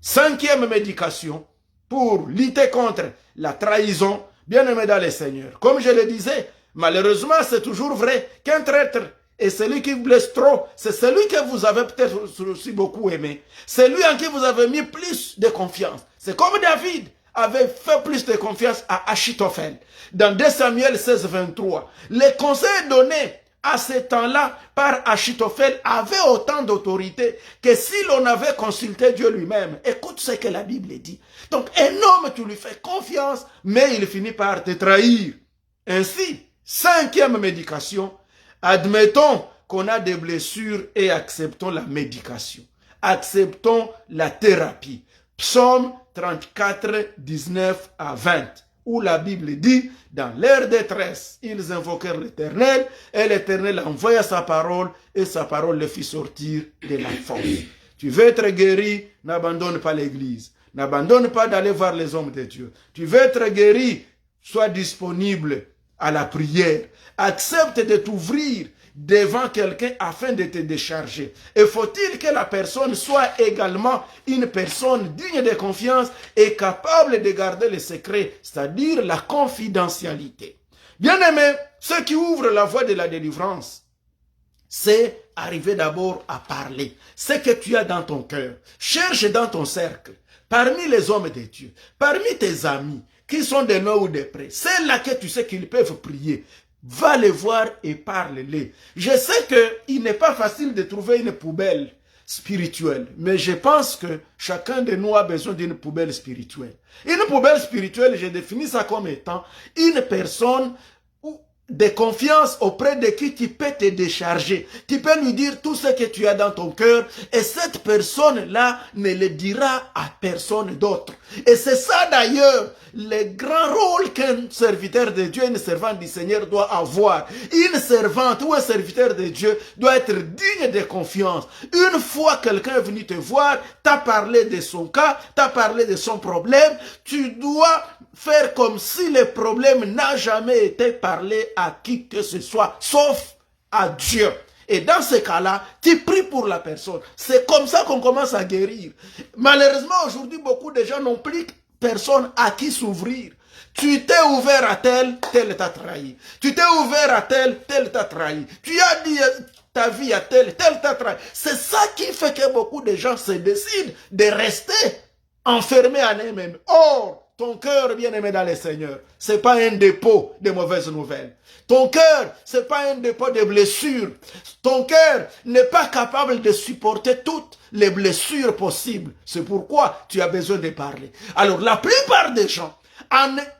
Cinquième médication pour lutter contre la trahison, bien-aimé dans le Seigneur. Comme je le disais, malheureusement, c'est toujours vrai qu'un traître est celui qui vous blesse trop. C'est celui que vous avez peut-être aussi beaucoup aimé. C'est lui en qui vous avez mis plus de confiance. C'est comme David avait fait plus de confiance à Achitophel. Dans 2 Samuel 16, 23, les conseils donnés à ce temps-là par Achitophel avaient autant d'autorité que si l'on avait consulté Dieu lui-même. Écoute ce que la Bible dit. Donc un homme, tu lui fais confiance, mais il finit par te trahir. Ainsi, cinquième médication, admettons qu'on a des blessures et acceptons la médication. Acceptons la thérapie. Psaume 34, 19 à 20, où la Bible dit, dans leur détresse, ils invoquèrent l'Éternel, et l'Éternel envoya sa parole, et sa parole les fit sortir de la force. Tu veux être guéri, n'abandonne pas l'Église. N'abandonne pas d'aller voir les hommes de Dieu. Tu veux être guéri, sois disponible à la prière. Accepte de t'ouvrir devant quelqu'un afin de te décharger. Et faut-il que la personne soit également une personne digne de confiance et capable de garder le secret, c'est-à-dire la confidentialité. Bien-aimé, ce qui ouvre la voie de la délivrance, c'est arriver d'abord à parler. Ce que tu as dans ton cœur, cherche dans ton cercle, parmi les hommes de Dieu, parmi tes amis, qui sont de loin ou de près, c'est là que tu sais qu'ils peuvent prier. Va les voir et parle-les. Je sais qu'il n'est pas facile de trouver une poubelle spirituelle, mais je pense que chacun de nous a besoin d'une poubelle spirituelle. Une poubelle spirituelle, je définis ça comme étant une personne de confiance auprès de qui tu peux te décharger. Tu peux lui dire tout ce que tu as dans ton cœur et cette personne-là ne le dira à personne d'autre. Et c'est ça d'ailleurs le grand rôle qu'un serviteur de Dieu, une servante du Seigneur doit avoir. Une servante ou un serviteur de Dieu doit être digne de confiance. Une fois quelqu'un est venu te voir, t'as parlé de son cas, t'as parlé de son problème, tu dois faire comme si le problème n'a jamais été parlé à qui que ce soit, sauf à Dieu. Et dans ce cas-là, tu pries pour la personne. C'est comme ça qu'on commence à guérir. Malheureusement, aujourd'hui, beaucoup de gens n'ont plus personne à qui s'ouvrir. Tu t'es ouvert à tel, tel t'a trahi. Tu t'es ouvert à tel, tel t'a trahi. Tu as dit ta vie à tel, tel t'a trahi. C'est ça qui fait que beaucoup de gens se décident de rester enfermés en eux-mêmes. Or, ton cœur, bien-aimé dans le Seigneur, ce n'est pas un dépôt de mauvaises nouvelles. Ton cœur, ce n'est pas un dépôt de blessures. Ton cœur n'est pas capable de supporter toutes les blessures possibles. C'est pourquoi tu as besoin de parler. Alors, la plupart des gens,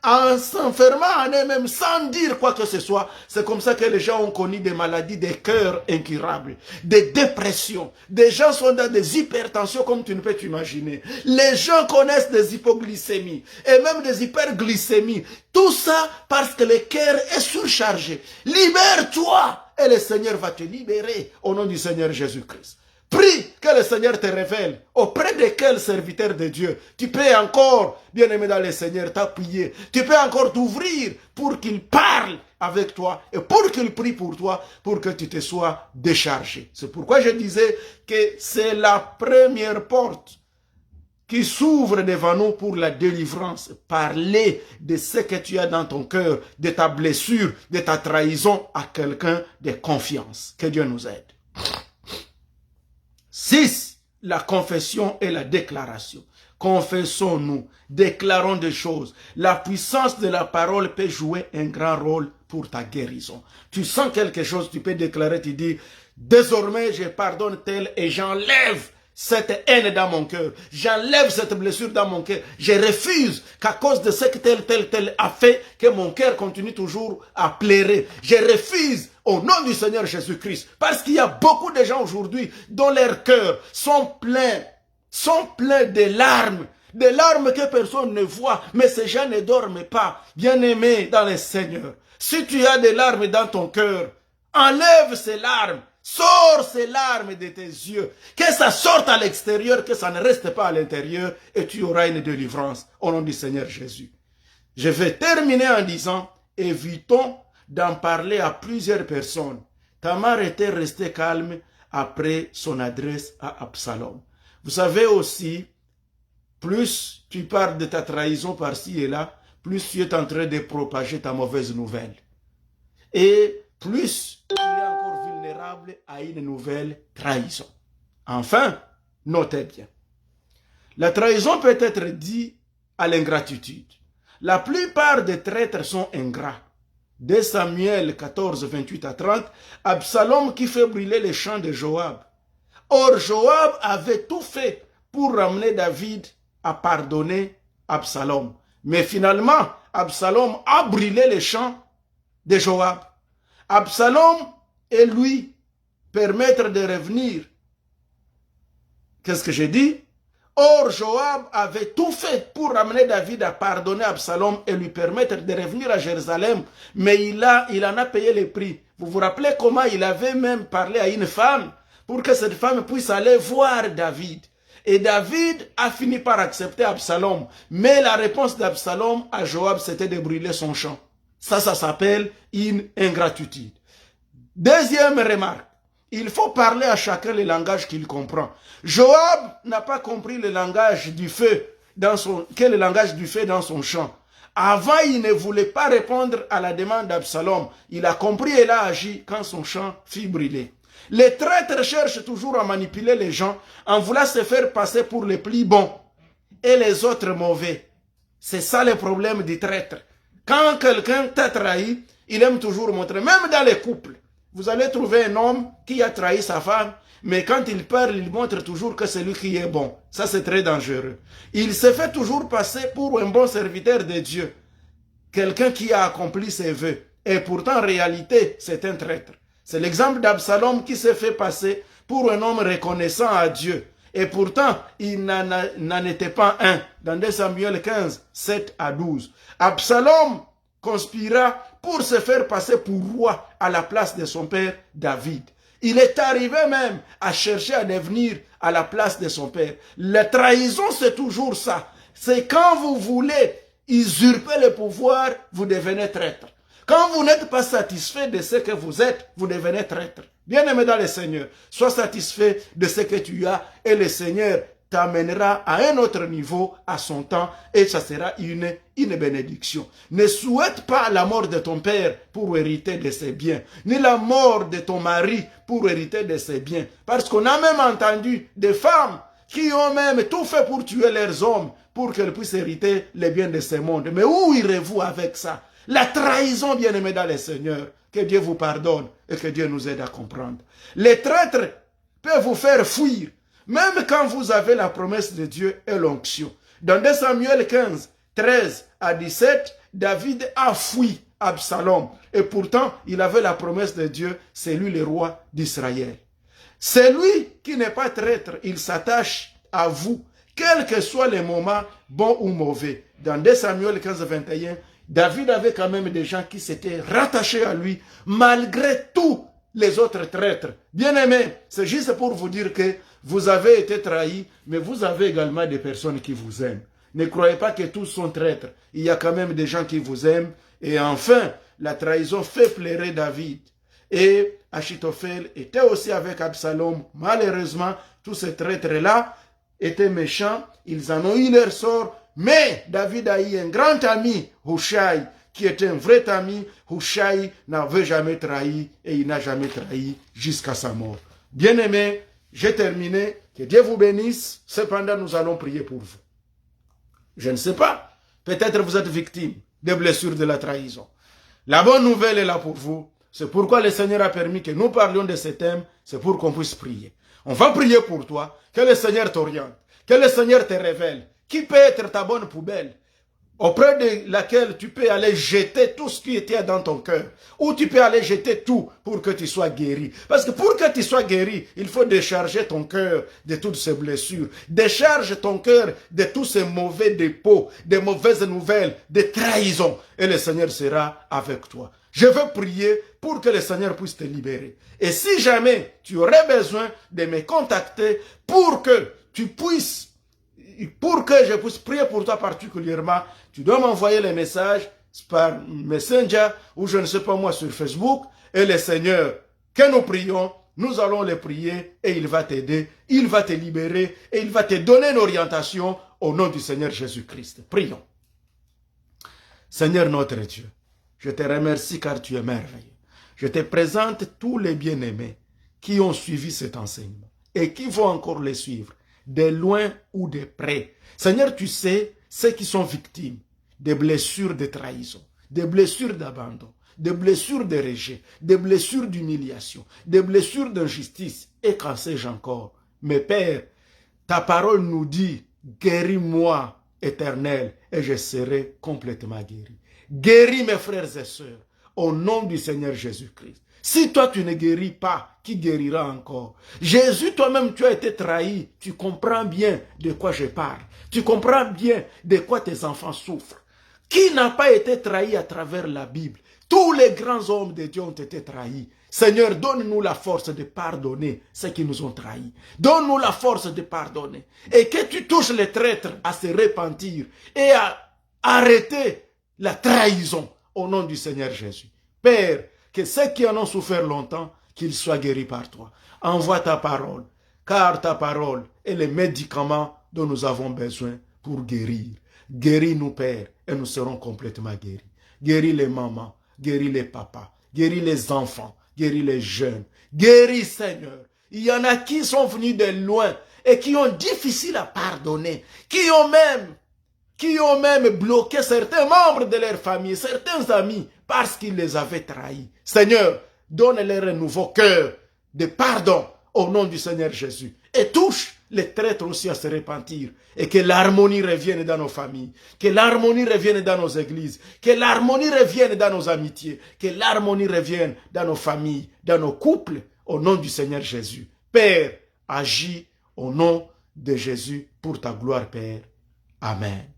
en s'enfermant en eux-mêmes sans dire quoi que ce soit, c'est comme ça que les gens ont connu des maladies des cœurs incurables, des dépressions. Des gens sont dans des hypertensions comme tu ne peux t'imaginer. Les gens connaissent des hypoglycémies et même des hyperglycémies. Tout ça parce que le cœur est surchargé. Libère-toi et le Seigneur va te libérer au nom du Seigneur Jésus-Christ. Prie que le Seigneur te révèle auprès de quel serviteur de Dieu tu peux encore, bien-aimé dans le Seigneur, t'appuyer. Tu peux encore t'ouvrir pour qu'il parle avec toi et pour qu'il prie pour toi, pour que tu te sois déchargé. C'est pourquoi je disais que c'est la première porte qui s'ouvre devant nous pour la délivrance. Parler de ce que tu as dans ton cœur, de ta blessure, de ta trahison à quelqu'un de confiance. Que Dieu nous aide. 6. La confession et la déclaration. Confessons-nous, déclarons des choses. La puissance de la parole peut jouer un grand rôle pour ta guérison. Tu sens quelque chose, tu peux déclarer, tu dis, désormais je pardonne tel et j'enlève cette haine dans mon cœur. J'enlève cette blessure dans mon cœur. Je refuse qu'à cause de ce que tel a fait, que mon cœur continue toujours à pleurer. Je refuse au nom du Seigneur Jésus-Christ. Parce qu'il y a beaucoup de gens aujourd'hui dont leurs cœurs sont pleins de larmes. Des larmes que personne ne voit, mais ces gens ne dorment pas. Bien-aimé dans le Seigneur, si tu as des larmes dans ton cœur, enlève ces larmes. Sors ces larmes de tes yeux, que ça sorte à l'extérieur, que ça ne reste pas à l'intérieur, et tu auras une délivrance au nom du Seigneur Jésus. Je vais terminer en disant, évitons d'en parler à plusieurs personnes. Tamar était restée calme après son adresse à Absalom. Vous savez aussi, plus tu parles de ta trahison par-ci et là, plus tu es en train de propager ta mauvaise nouvelle. Et plus tu es encore vulnérable à une nouvelle trahison. Enfin, notez bien. La trahison peut être due à l'ingratitude. La plupart des traîtres sont ingrats. 2 Samuel 14, 28 à 30, Absalom qui fait brûler les champs de Joab. Or, Joab avait tout fait pour ramener David à pardonner Absalom. Mais finalement, Absalom a brûlé les champs de Joab. Absalom et lui permettre de revenir. Qu'est-ce que j'ai dit? Or, Joab avait tout fait pour ramener David à pardonner Absalom et lui permettre de revenir à Jérusalem. Mais il en a payé le prix. Vous vous rappelez comment il avait même parlé à une femme pour que cette femme puisse aller voir David. Et David a fini par accepter Absalom. Mais la réponse d'Absalom à Joab, c'était de brûler son champ. Ça s'appelle une ingratitude. Deuxième remarque. Il faut parler à chacun le langage qu'il comprend. Joab n'a pas compris le langage du feu dans son champ. Avant, il ne voulait pas répondre à la demande d'Absalom. Il a compris et l'a agi quand son champ fut brûlé. Les traîtres cherchent toujours à manipuler les gens en voulant se faire passer pour les plus bons et les autres mauvais. C'est ça le problème du traître. Quand quelqu'un t'a trahi, il aime toujours montrer, même dans les couples, vous allez trouver un homme qui a trahi sa femme, mais quand il parle, il montre toujours que c'est lui qui est bon. Ça, c'est très dangereux. Il se fait toujours passer pour un bon serviteur de Dieu, quelqu'un qui a accompli ses vœux. Et pourtant, en réalité, c'est un traître. C'est l'exemple d'Absalom qui s'est fait passer pour un homme reconnaissant à Dieu. Et pourtant, il n'en était pas un. Dans 2 Samuel 15, 7 à 12. Absalom conspira pour se faire passer pour roi à la place de son père David. Il est arrivé même à chercher à devenir à la place de son père. La trahison, c'est toujours ça. C'est quand vous voulez usurper le pouvoir, vous devenez traître. Quand vous n'êtes pas satisfait de ce que vous êtes, vous devenez traître. Bien-aimé dans le Seigneur, sois satisfait de ce que tu as et le Seigneur t'amènera à un autre niveau à son temps et ça sera une bénédiction. Ne souhaite pas la mort de ton père pour hériter de ses biens, ni la mort de ton mari pour hériter de ses biens. Parce qu'on a même entendu des femmes qui ont même tout fait pour tuer leurs hommes pour qu'elles puissent hériter les biens de ce monde. Mais où irez-vous avec ça? La trahison, bien-aimé dans le Seigneur. Que Dieu vous pardonne et que Dieu nous aide à comprendre. Les traîtres peuvent vous faire fuir, même quand vous avez la promesse de Dieu et l'onction. Dans 2 Samuel 15, 13 à 17, David a fui Absalom. Et pourtant, il avait la promesse de Dieu, c'est lui le roi d'Israël. Celui qui n'est pas traître, il s'attache à vous, quels que soient les moments, bons ou mauvais. Dans 2 Samuel 15, 21, David avait quand même des gens qui s'étaient rattachés à lui, malgré tous les autres traîtres. Bien-aimés, c'est juste pour vous dire que vous avez été trahis, mais vous avez également des personnes qui vous aiment. Ne croyez pas que tous sont traîtres. Il y a quand même des gens qui vous aiment. Et enfin, la trahison fait pleurer David. Et Achitophel était aussi avec Absalom. Malheureusement, tous ces traîtres-là étaient méchants. Ils en ont eu leur sort. Mais David a eu un grand ami, Hushai, qui était un vrai ami. Hushai n'avait jamais trahi et il n'a jamais trahi jusqu'à sa mort. Bien-aimés, j'ai terminé. Que Dieu vous bénisse. Cependant, nous allons prier pour vous. Je ne sais pas. Peut-être vous êtes victime des blessures de la trahison. La bonne nouvelle est là pour vous. C'est pourquoi le Seigneur a permis que nous parlions de ce thème. C'est pour qu'on puisse prier. On va prier pour toi. Que le Seigneur t'oriente. Que le Seigneur te révèle. Qui peut être ta bonne poubelle auprès de laquelle tu peux aller jeter tout ce qui était dans ton cœur. Ou tu peux aller jeter tout pour que tu sois guéri. Parce que pour que tu sois guéri, il faut décharger ton cœur de toutes ces blessures. Décharge ton cœur de tous ces mauvais dépôts, de mauvaises nouvelles, de trahisons. Et le Seigneur sera avec toi. Je veux prier pour que le Seigneur puisse te libérer. Et si jamais tu aurais besoin de me contacter pour que tu puisses pour que je puisse prier pour toi particulièrement, tu dois m'envoyer les messages par Messenger ou je ne sais pas moi sur Facebook. Et le Seigneur, que nous prions, nous allons le prier et il va t'aider, il va te libérer et il va te donner une orientation au nom du Seigneur Jésus-Christ. Prions. Seigneur notre Dieu, je te remercie car tu es merveilleux. Je te présente tous les bien-aimés qui ont suivi cet enseignement et qui vont encore le suivre, de loin ou de près. Seigneur, tu sais ceux qui sont victimes des blessures de trahison, des blessures d'abandon, des blessures de rejet, des blessures d'humiliation, des blessures d'injustice et qu'en sais-je encore. Mais Père, ta parole nous dit, guéris-moi, Éternel, et je serai complètement guéri. Guéris mes frères et sœurs, au nom du Seigneur Jésus-Christ. Si toi tu ne guéris pas, qui guérira encore? Jésus, toi-même, tu as été trahi. Tu comprends bien de quoi je parle. Tu comprends bien de quoi tes enfants souffrent. Qui n'a pas été trahi à travers la Bible? Tous les grands hommes de Dieu ont été trahis. Seigneur, donne-nous la force de pardonner ceux qui nous ont trahis. Donne-nous la force de pardonner. Et que tu touches les traîtres à se repentir et à arrêter la trahison au nom du Seigneur Jésus. Père, que ceux qui en ont souffert longtemps, qu'ils soient guéris par toi. Envoie ta parole, car ta parole est le médicament dont nous avons besoin pour guérir. Guéris-nous, Père, et nous serons complètement guéris. Guéris les mamans, guéris les papas, guéris les enfants, guéris les jeunes. Guéris, Seigneur. Il y en a qui sont venus de loin et qui ont difficile à pardonner, qui ont même bloqué certains membres de leur famille, certains amis, parce qu'ils les avaient trahis. Seigneur, donne-leur un nouveau cœur de pardon au nom du Seigneur Jésus. Et touche les traîtres aussi à se repentir. Et que l'harmonie revienne dans nos familles. Que l'harmonie revienne dans nos églises. Que l'harmonie revienne dans nos amitiés. Que l'harmonie revienne dans nos familles, dans nos couples, au nom du Seigneur Jésus. Père, agis au nom de Jésus pour ta gloire, Père. Amen.